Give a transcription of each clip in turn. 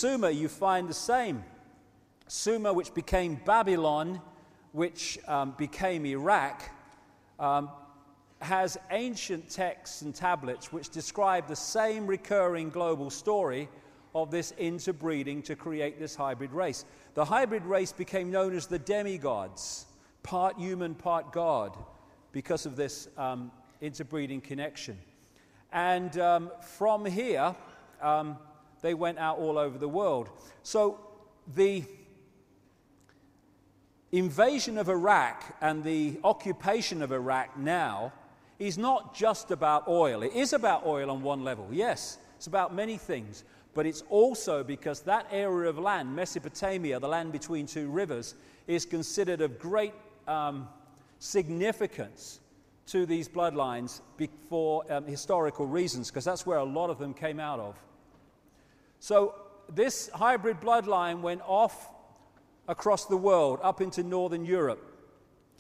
Sumer, you find the same. Sumer, which became Babylon, which became Iraq, has ancient texts and tablets which describe the same recurring global story of this interbreeding to create this hybrid race. The hybrid race became known as the demigods, part human, part God, because of this interbreeding connection. And from here, they went out all over the world. So the invasion of Iraq and the occupation of Iraq now is not just about oil. It is about oil on one level, yes. It's about many things. But it's also because that area of land, Mesopotamia, the land between two rivers, is considered of great significance to these bloodlines for historical reasons, because that's where a lot of them came out of. So this hybrid bloodline went off across the world, up into Northern Europe.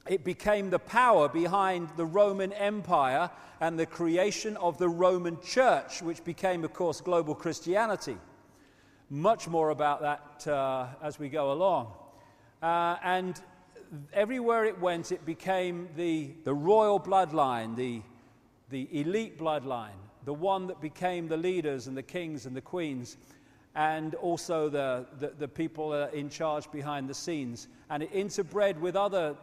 It became the power behind the Roman Empire and the creation of the Roman Church, which became, of course, global Christianity. Much more about that as we go along. And everywhere it went, it became the royal bloodline, the elite bloodline, the one that became the leaders and the kings and the queens, and also the people in charge behind the scenes. And it interbred with other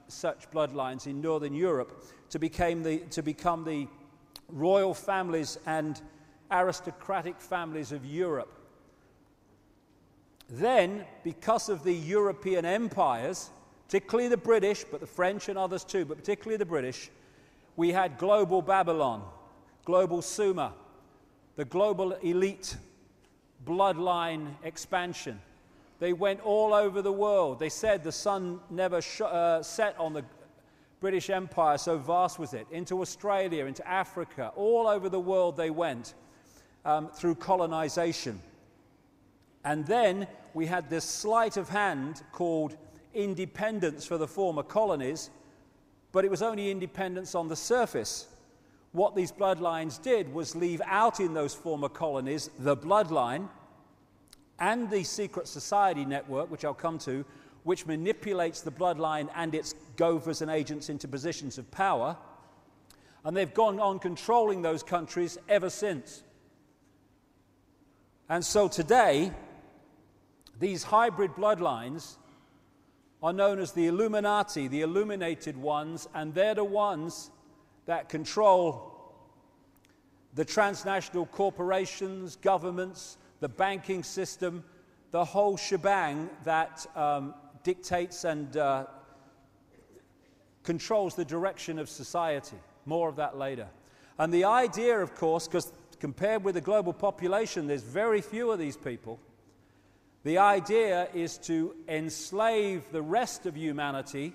such bloodlines in Northern Europe to become the royal families and aristocratic families of Europe. Then, because of the European empires, particularly the British, but the French and others too, but particularly the British, we had global Babylon, global Sumer, the global elite bloodline expansion. They went all over the world. They said the sun never set on the British Empire, so vast was it. Into Australia, into Africa, all over the world they went through colonization. And then we had this sleight of hand called independence for the former colonies, but it was only independence on the surface. What these bloodlines did was leave out in those former colonies the bloodline and the secret society network, which I'll come to, which manipulates the bloodline and its gophers and agents into positions of power. And they've gone on controlling those countries ever since. And so today, these hybrid bloodlines are known as the Illuminati, the illuminated ones, and they're the ones that control the transnational corporations, governments, the banking system, the whole shebang that dictates and controls the direction of society. More of that later. And the idea, of course, because compared with the global population, there's very few of these people. The idea is to enslave the rest of humanity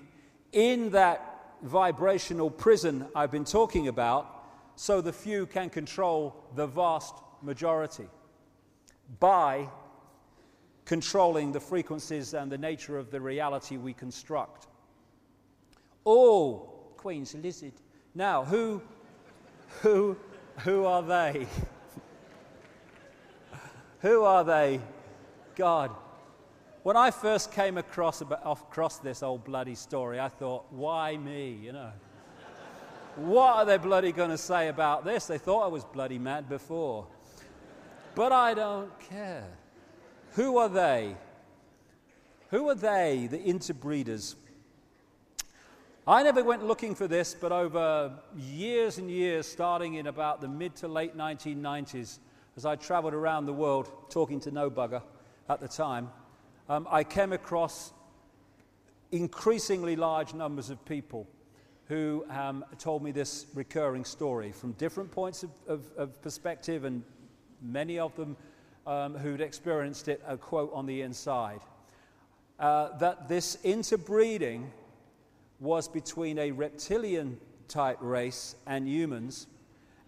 in that vibrational prison I've been talking about, so the few can control the vast majority by controlling the frequencies and the nature of the reality we construct. Oh, Queen's lizard. Now, who are they? Who are they? God. When I first came across this old bloody story, I thought, why me, you know? What are they bloody going to say about this? They thought I was bloody mad before. But I don't care. Who are they? Who are they, the interbreeders? I never went looking for this, but over years and years, starting in about the mid to late 1990s, as I traveled around the world talking to no bugger at the time, I came across increasingly large numbers of people who told me this recurring story from different points of perspective, and many of them who'd experienced it, a quote on the inside, that this interbreeding was between a reptilian-type race and humans,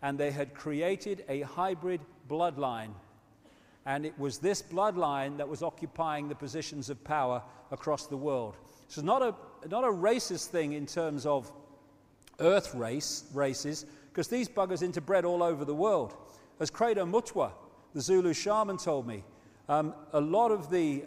and they had created a hybrid bloodline. And it was this bloodline that was occupying the positions of power across the world. So not a racist thing in terms of earth races, because these buggers interbred all over the world. As Credo Mutwa, the Zulu shaman, told me, A lot of the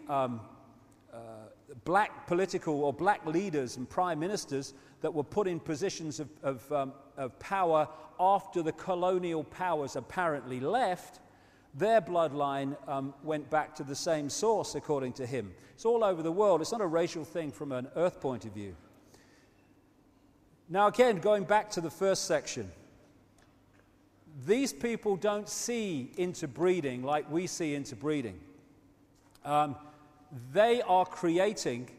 black political or black leaders and prime ministers that were put in positions of power after the colonial powers apparently left, their bloodline went back to the same source, according to him. It's all over the world. It's not a racial thing from an earth point of view. Now, again, going back to the first section, these people don't see interbreeding like we see interbreeding. They are creating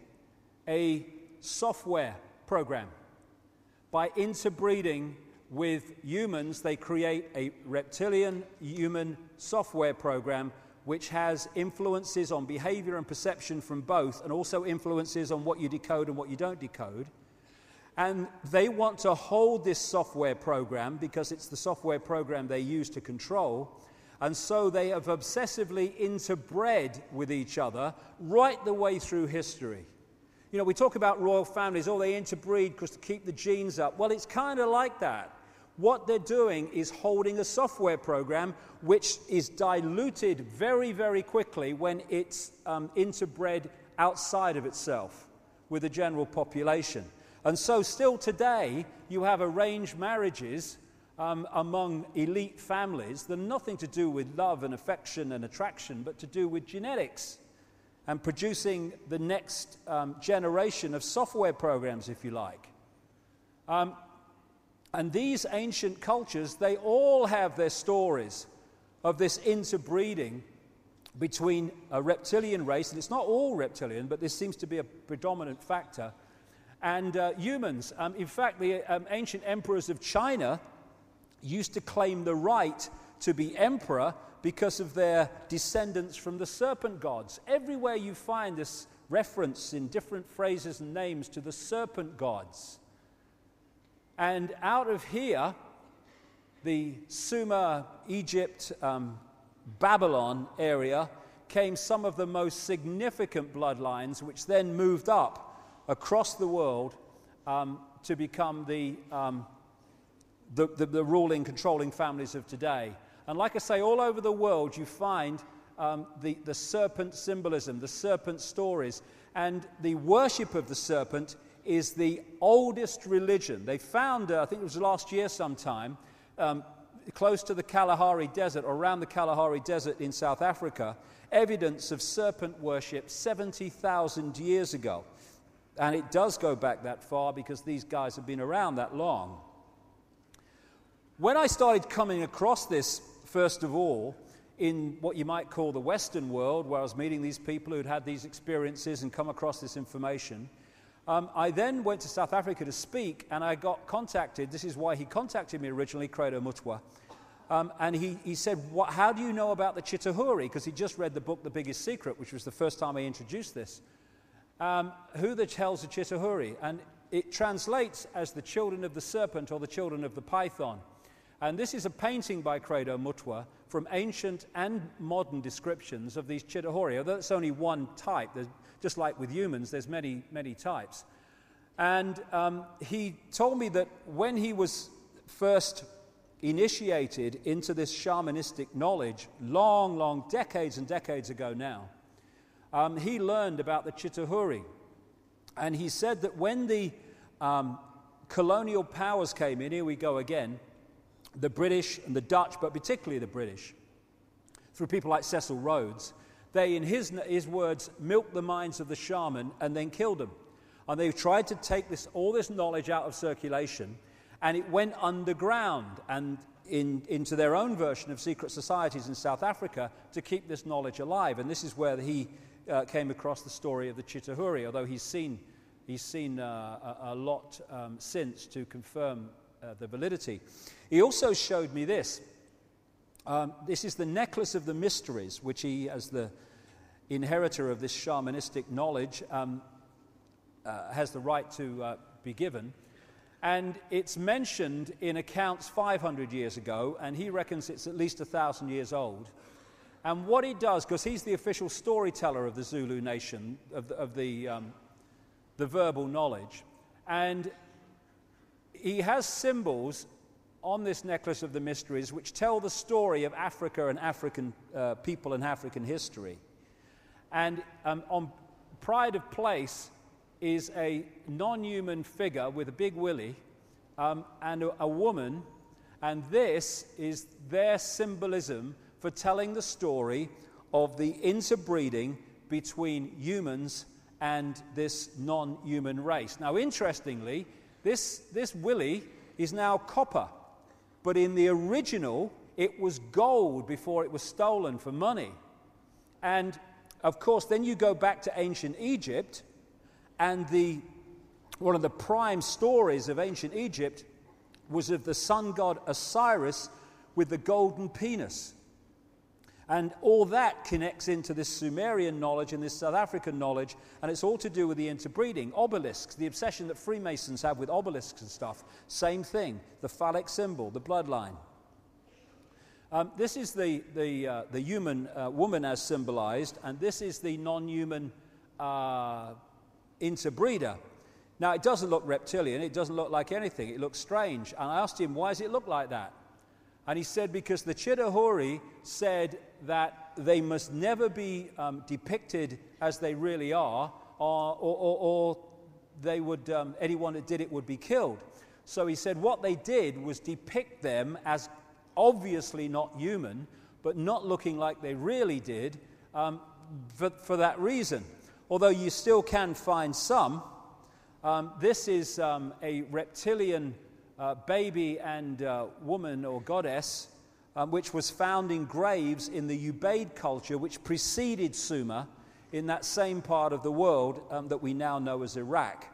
a software program. By interbreeding with humans, they create a reptilian human software program which has influences on behavior and perception from both, and also influences on what you decode and what you don't decode. And they want to hold this software program because it's the software program they use to control. And so they have obsessively interbred with each other right the way through history. You know, we talk about royal families, oh, they interbreed because to keep the genes up. Well, it's kind of like that. What they're doing is holding a software program which is diluted very, very quickly when it's interbred outside of itself with the general population. And so still today, you have arranged marriages among elite families that are nothing to do with love and affection and attraction, but to do with genetics and producing the next generation of software programs, if you like. And these ancient cultures, they all have their stories of this interbreeding between a reptilian race, and it's not all reptilian, but this seems to be a predominant factor, and humans. In fact, the ancient emperors of China used to claim the right to be emperor because of their descendants from the serpent gods. Everywhere you find this reference in different phrases and names to the serpent gods. And out of here, the Sumer, Egypt, Babylon area, came some of the most significant bloodlines, which then moved up across the world to become the ruling, controlling families of today. And like I say, all over the world you find the serpent symbolism, the serpent stories, and the worship of the serpent is the oldest religion. They found, I think it was last year sometime, close to the Kalahari Desert, or around the Kalahari Desert in South Africa, evidence of serpent worship 70,000 years ago. And it does go back that far because these guys have been around that long. When I started coming across this, first of all, in what you might call the Western world, where I was meeting these people who'd had these experiences and come across this information, I then went to South Africa to speak, and I got contacted. This is why he contacted me originally, Credo Mutwa. And he said, how do you know about the Chitahuri? Because he just read the book, The Biggest Secret, which was the first time I introduced this. Who the hell's the Chitahuri? And it translates as the children of the serpent or the children of the python. And this is a painting by Credo Mutwa from ancient and modern descriptions of these Chitahuri. Although it's only one type, just like with humans, there's many, many types. And he told me that when he was first initiated into this shamanistic knowledge, long decades and decades ago now, he learned about the Chitahuri. And he said that when the colonial powers came in, here we go again, the British and the Dutch, but particularly the British, through people like Cecil Rhodes, they, in his words, milked the minds of the shaman and then killed them. And they tried to take all this knowledge out of circulation, and it went underground and into their own version of secret societies in South Africa to keep this knowledge alive. And this is where he came across the story of the Chitahuri, although he's seen a lot since to confirm the validity. He also showed me this. This is the necklace of the mysteries, which he, as the inheritor of this shamanistic knowledge, has the right to be given. And it's mentioned in accounts 500 years ago, and he reckons it's at least 1,000 years old. And what he does, because he's the official storyteller of the Zulu nation, of the verbal knowledge, and he has symbols on this necklace of the mysteries which tell the story of Africa and African people and African history. And on pride of place is a non-human figure with a big willy and a woman, and this is their symbolism for telling the story of the interbreeding between humans and this non-human race. Now, interestingly, this willy is now copper, but in the original, it was gold before it was stolen for money. And, of course, then you go back to ancient Egypt, and one of the prime stories of ancient Egypt was of the sun god Osiris with the golden penis. And all that connects into this Sumerian knowledge and this South African knowledge, and it's all to do with the interbreeding. Obelisks, the obsession that Freemasons have with obelisks and stuff, same thing. The phallic symbol, the bloodline. This is the human woman as symbolized, and this is the non-human interbreeder. Now, it doesn't look reptilian. It doesn't look like anything. It looks strange. And I asked him, why does it look like that? And he said, because the Chitahuri said that they must never be depicted as they really are, or they would, anyone that did it would be killed. So he said what they did was depict them as obviously not human, but not looking like they really did, for that reason. Although you still can find some. This is a reptilian baby and woman or goddess, which was found in graves in the Ubaid culture, which preceded Sumer in that same part of the world that we now know as Iraq.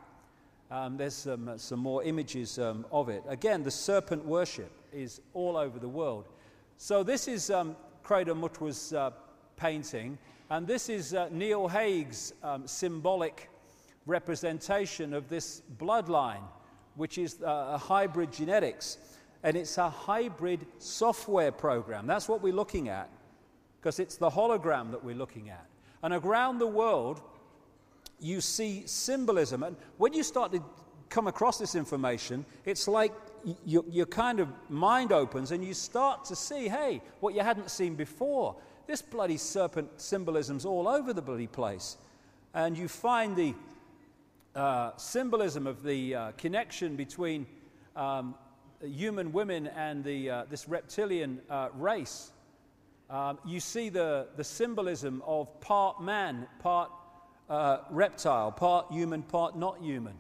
There's some more images of it. Again, the serpent worship is all over the world. So this is Crater Mutwa's painting, and this is Neil Haig's symbolic representation of this bloodline, which is a hybrid genetics, and it's a hybrid software program. That's what we're looking at, because it's the hologram that we're looking at. And around the world, you see symbolism, and when you start to come across this information, it's like your kind of mind opens, and you start to see, hey, what you hadn't seen before. This bloody serpent symbolism's all over the bloody place. And you find the symbolism of the connection between human women and this reptilian race. You see the symbolism of part man, part reptile, part human, part not human.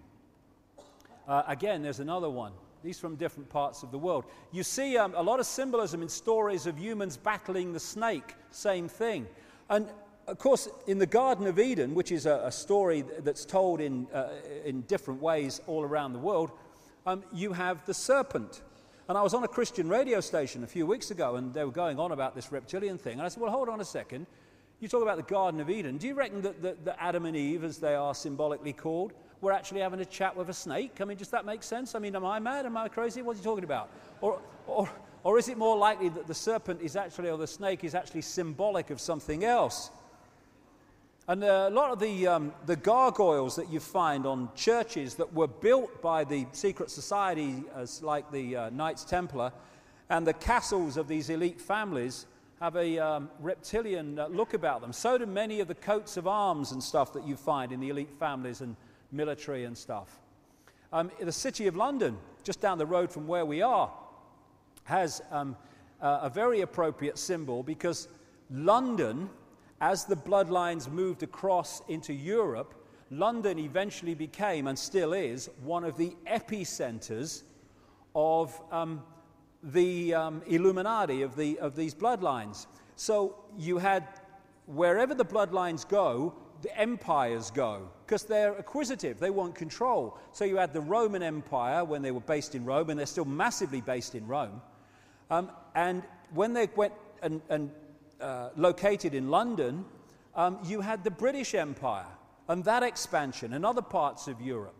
Again, there's another one. These from different parts of the world. You see a lot of symbolism in stories of humans battling the snake, same thing. And of course, in the Garden of Eden, which is a story that's told in different ways all around the world, you have the serpent. And I was on a Christian radio station a few weeks ago, and they were going on about this reptilian thing. And I said, well, hold on a second. You talk about the Garden of Eden. Do you reckon that Adam and Eve, as they are symbolically called, were actually having a chat with a snake? I mean, does that make sense? I mean, am I mad? Am I crazy? What are you talking about? Or is it more likely that the serpent is actually, or the snake is actually symbolic of something else? And a lot of the gargoyles that you find on churches that were built by the secret society, as like the Knights Templar, and the castles of these elite families have a reptilian look about them. So do many of the coats of arms and stuff that you find in the elite families and military and stuff. The City of London, just down the road from where we are, has a very appropriate symbol, because London, as the bloodlines moved across into Europe, London eventually became, and still is, one of the epicenters of the Illuminati, of these bloodlines. So you had, wherever the bloodlines go, the empires go, because they're acquisitive, they want control. So you had the Roman Empire when they were based in Rome, and they're still massively based in Rome. And when they went and located in London, you had the British Empire and that expansion and other parts of Europe.